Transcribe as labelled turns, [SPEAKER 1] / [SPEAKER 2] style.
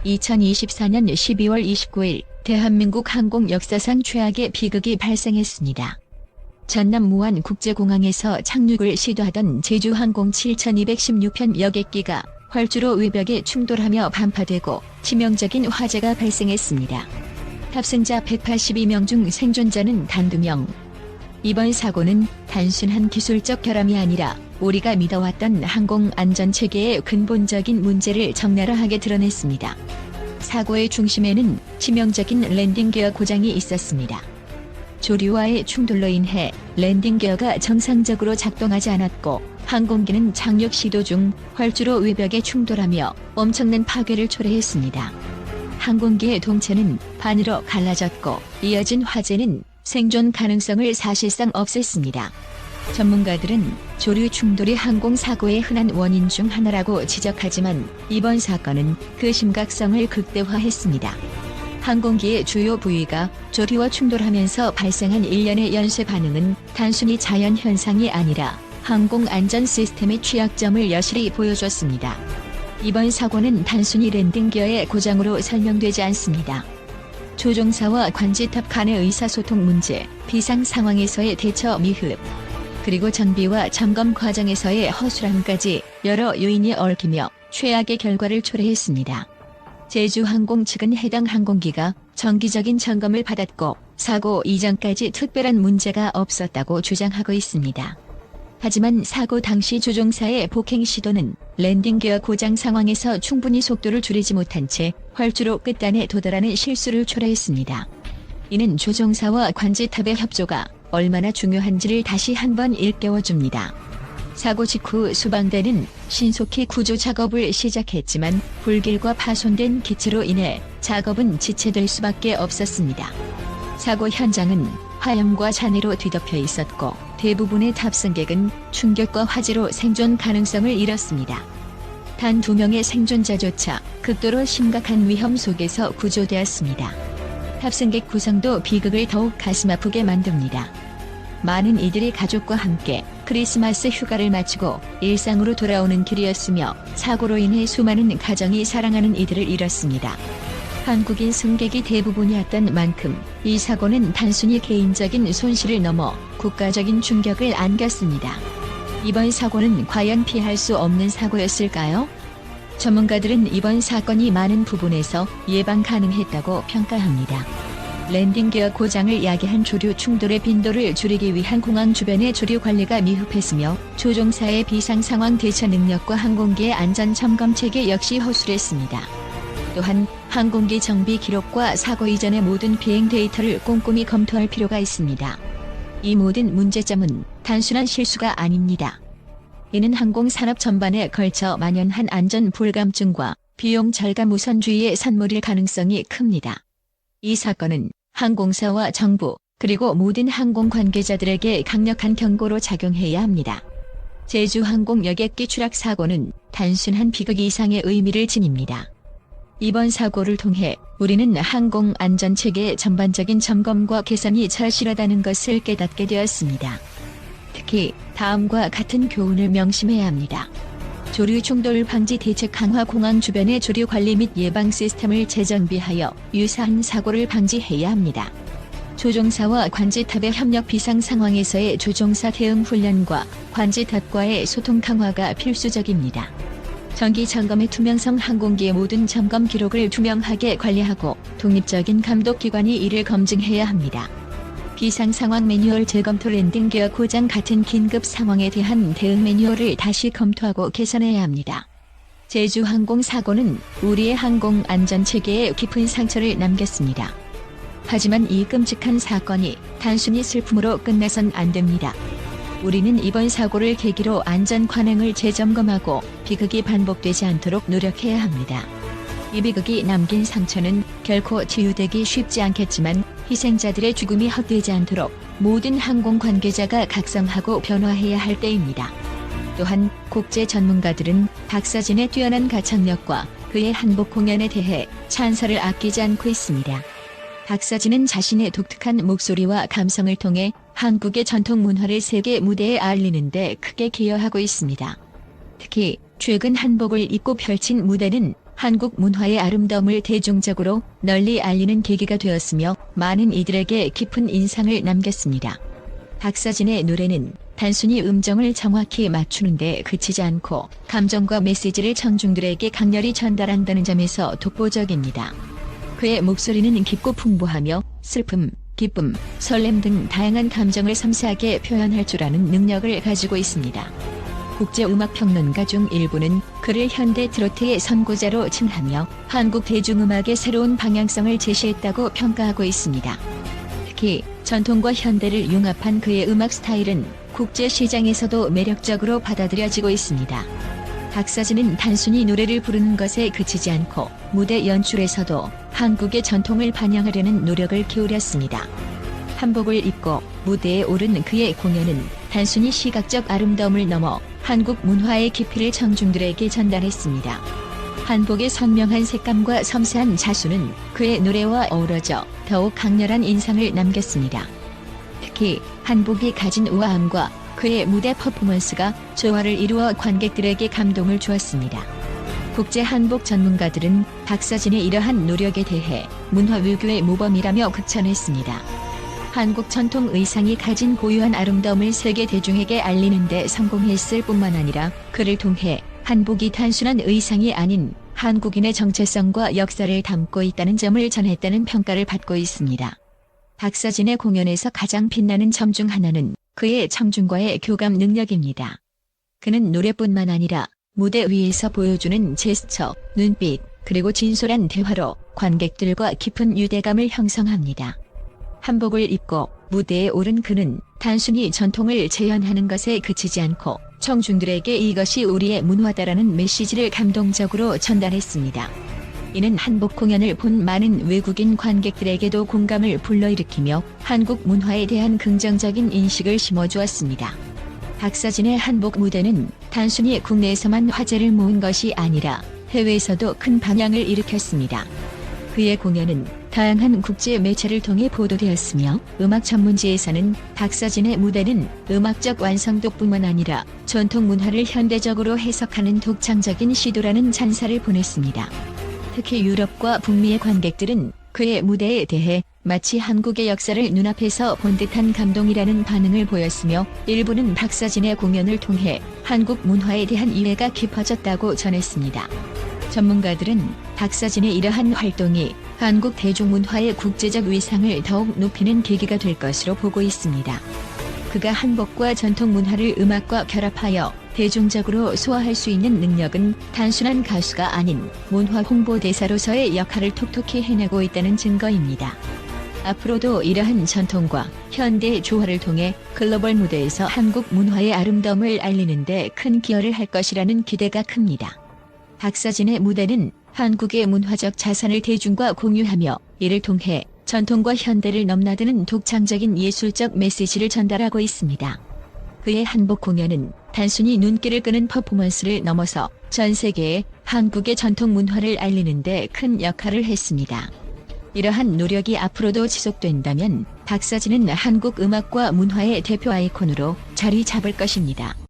[SPEAKER 1] 2024년 12월 29일 대한민국 항공 역사상 최악의 비극이 발생했습니다. 전남 무안국제공항에서 착륙을 시도하던 제주항공 7216편 여객기가 활주로 외벽에 충돌하며 반파되고 치명적인 화재가 발생했습니다. 탑승자 182명 중 생존자는 단 2명. 이번 사고는 단순한 기술적 결함이 아니라 우리가 믿어왔던 항공 안전체계의 근본적인 문제를 적나라하게 드러냈습니다. 사고의 중심에는 치명적인 랜딩 기어 고장이 있었습니다. 조류와의 충돌로 인해 랜딩 기어가 정상적으로 작동하지 않았고 항공기는 착륙 시도 중 활주로 외벽에 충돌하며 엄청난 파괴를 초래했습니다. 항공기의 동체는 반으로 갈라졌고 이어진 화재는 생존 가능성을 사실상 없앴습니다. 전문가들은 조류 충돌이 항공사고의 흔한 원인 중 하나라고 지적하지만 이번 사건은 그 심각성을 극대화했습니다. 항공기의 주요 부위가 조류와 충돌하면서 발생한 일련의 연쇄 반응은 단순히 자연 현상이 아니라 항공 안전 시스템의 취약점을 여실히 보여줬습니다. 이번 사고는 단순히 랜딩 기어의 고장으로 설명되지 않습니다. 조종사와 관제탑 간의 의사소통 문제, 비상 상황에서의 대처 미흡, 그리고 정비와 점검 과정에서의 허술함까지 여러 요인이 얽히며 최악의 결과를 초래했습니다. 제주항공 측은 해당 항공기가 정기적인 점검을 받았고 사고 이전까지 특별한 문제가 없었다고 주장하고 있습니다. 하지만 사고 당시 조종사의 폭행 시도는 랜딩 기어 고장 상황에서 충분히 속도를 줄이지 못한 채 활주로 끝단에 도달하는 실수를 초래했습니다. 이는 조종사와 관제탑의 협조가 얼마나 중요한지를 다시 한번 일깨워줍니다. 사고 직후 수방대는 신속히 구조 작업을 시작했지만 불길과 파손된 기체로 인해 작업은 지체될 수밖에 없었습니다. 사고 현장은 화염과 잔해로 뒤덮여 있었고 대부분의 탑승객은 충격과 화재로 생존 가능성을 잃었습니다. 단 2명의 생존자조차 극도로 심각한 위험 속에서 구조되었습니다. 탑승객 구성도 비극을 더욱 가슴 아프게 만듭니다. 많은 이들이 가족과 함께 크리스마스 휴가를 마치고 일상으로 돌아오는 길이었으며 사고로 인해 수많은 가정이 사랑하는 이들을 잃었습니다. 한국인 승객이 대부분이었던 만큼 이 사고는 단순히 개인적인 손실을 넘어 국가적인 충격을 안겼습니다. 이번 사고는 과연 피할 수 없는 사고였을까요? 전문가들은 이번 사건이 많은 부분에서 예방 가능했다고 평가합니다. 랜딩 기어 고장을 야기한 조류 충돌의 빈도를 줄이기 위한 공항 주변의 조류 관리가 미흡했으며 조종사의 비상 상황 대처 능력과 항공기의 안전 점검 체계 역시 허술했습니다. 또한 항공기 정비 기록과 사고 이전의 모든 비행 데이터를 꼼꼼히 검토할 필요가 있습니다. 이 모든 문제점은 단순한 실수가 아닙니다. 이는 항공산업 전반에 걸쳐 만연한 안전 불감증과 비용 절감 우선주의의 산물일 가능성이 큽니다. 이 사건은 항공사와 정부, 그리고 모든 항공 관계자들에게 강력한 경고로 작용해야 합니다. 제주항공 여객기 추락 사고는 단순한 비극 이상의 의미를 지닙니다. 이번 사고를 통해 우리는 항공 안전체계의 전반적인 점검과 개선이 절실하다는 것을 깨닫게 되었습니다. 특히 다음과 같은 교훈을 명심해야 합니다. 조류 충돌 방지 대책 강화, 공항 주변의 조류 관리 및 예방 시스템을 재정비하여 유사한 사고를 방지해야 합니다. 조종사와 관제탑의 협력, 비상 상황에서의 조종사 대응 훈련과 관제탑과의 소통 강화가 필수적입니다. 정기 점검의 투명성, 항공기의 모든 점검 기록을 투명하게 관리하고 독립적인 감독기관이 이를 검증해야 합니다. 비상상황 매뉴얼 재검토, 랜딩 기어 고장 같은 긴급 상황에 대한 대응 매뉴얼을 다시 검토하고 개선해야 합니다. 제주항공 사고는 우리의 항공 안전체계에 깊은 상처를 남겼습니다. 하지만 이 끔찍한 사건이 단순히 슬픔으로 끝나선 안 됩니다. 우리는 이번 사고를 계기로 안전 관행을 재점검하고 비극이 반복되지 않도록 노력해야 합니다. 이 비극이 남긴 상처는 결코 치유되기 쉽지 않겠지만 희생자들의 죽음이 헛되지 않도록 모든 항공 관계자가 각성하고 변화해야 할 때입니다. 또한 국제 전문가들은 박사진의 뛰어난 가창력과 그의 한복 공연에 대해 찬사를 아끼지 않고 있습니다. 박사진은 자신의 독특한 목소리와 감성을 통해 한국의 전통 문화를 세계 무대에 알리는 데 크게 기여하고 있습니다. 특히 최근 한복을 입고 펼친 무대는 한국 문화의 아름다움을 대중적으로 널리 알리는 계기가 되었으며 많은 이들에게 깊은 인상을 남겼습니다. 박서진의 노래는 단순히 음정을 정확히 맞추는 데 그치지 않고 감정과 메시지를 청중들에게 강렬히 전달한다는 점에서 독보적입니다. 그의 목소리는 깊고 풍부하며 슬픔, 기쁨, 설렘 등 다양한 감정을 섬세하게 표현할 줄 아는 능력을 가지고 있습니다. 국제음악평론가 중 일부는 그를 현대 트로트의 선구자로 칭하며 한국 대중음악의 새로운 방향성을 제시했다고 평가하고 있습니다. 특히 전통과 현대를 융합한 그의 음악 스타일은 국제 시장에서도 매력적으로 받아들여지고 있습니다. 박서진은 단순히 노래를 부르는 것에 그치지 않고 무대 연출에서도 한국의 전통을 반영하려는 노력을 기울였습니다. 한복을 입고 무대에 오른 그의 공연은 단순히 시각적 아름다움을 넘어 한국 문화의 깊이를 청중들에게 전달했습니다. 한복의 선명한 색감과 섬세한 자수는 그의 노래와 어우러져 더욱 강렬한 인상을 남겼습니다. 특히 한복이 가진 우아함과 그의 무대 퍼포먼스가 조화를 이루어 관객들에게 감동을 주었습니다. 국제 한복 전문가들은 박서진의 이러한 노력에 대해 문화 외교의 모범이라며 극찬했습니다. 한국 전통 의상이 가진 고유한 아름다움을 세계 대중에게 알리는 데 성공했을 뿐만 아니라 그를 통해 한복이 단순한 의상이 아닌 한국인의 정체성과 역사를 담고 있다는 점을 전했다는 평가를 받고 있습니다. 박서진의 공연에서 가장 빛나는 점 중 하나는 그의 청중과의 교감 능력입니다. 그는 노래뿐만 아니라 무대 위에서 보여주는 제스처, 눈빛, 그리고 진솔한 대화로 관객들과 깊은 유대감을 형성합니다. 한복을 입고 무대에 오른 그는 단순히 전통을 재현하는 것에 그치지 않고 청중들에게 이것이 우리의 문화다라는 메시지를 감동적으로 전달했습니다. 이는 한복 공연을 본 많은 외국인 관객들에게도 공감을 불러일으키며 한국 문화에 대한 긍정적인 인식을 심어주었습니다. 박서진의 한복 무대는 단순히 국내에서만 화제를 모은 것이 아니라 해외에서도 큰 반향을 일으켰습니다. 그의 공연은 다양한 국제 매체를 통해 보도되었으며 음악 전문지에서는 박서진의 무대는 음악적 완성도뿐만 아니라 전통 문화를 현대적으로 해석하는 독창적인 시도라는 찬사를 보냈습니다. 특히 유럽과 북미의 관객들은 그의 무대에 대해 마치 한국의 역사를 눈앞에서 본 듯한 감동이라는 반응을 보였으며 일부는 박서진의 공연을 통해 한국 문화에 대한 이해가 깊어졌다고 전했습니다. 전문가들은 박서진의 이러한 활동이 한국 대중문화의 국제적 위상을 더욱 높이는 계기가 될 것으로 보고 있습니다. 그가 한복과 전통 문화를 음악과 결합하여 대중적으로 소화할 수 있는 능력은 단순한 가수가 아닌 문화 홍보대사로서의 역할을 톡톡히 해내고 있다는 증거입니다. 앞으로도 이러한 전통과 현대의 조화를 통해 글로벌 무대에서 한국 문화의 아름다움을 알리는 데 큰 기여를 할 것이라는 기대가 큽니다. 박서진의 무대는 한국의 문화적 자산을 대중과 공유하며 이를 통해 전통과 현대를 넘나드는 독창적인 예술적 메시지를 전달하고 있습니다. 그의 한복 공연은 단순히 눈길을 끄는 퍼포먼스를 넘어서 전 세계에 한국의 전통 문화를 알리는 데 큰 역할을 했습니다. 이러한 노력이 앞으로도 지속된다면 박서진은 한국 음악과 문화의 대표 아이콘으로 자리 잡을 것입니다.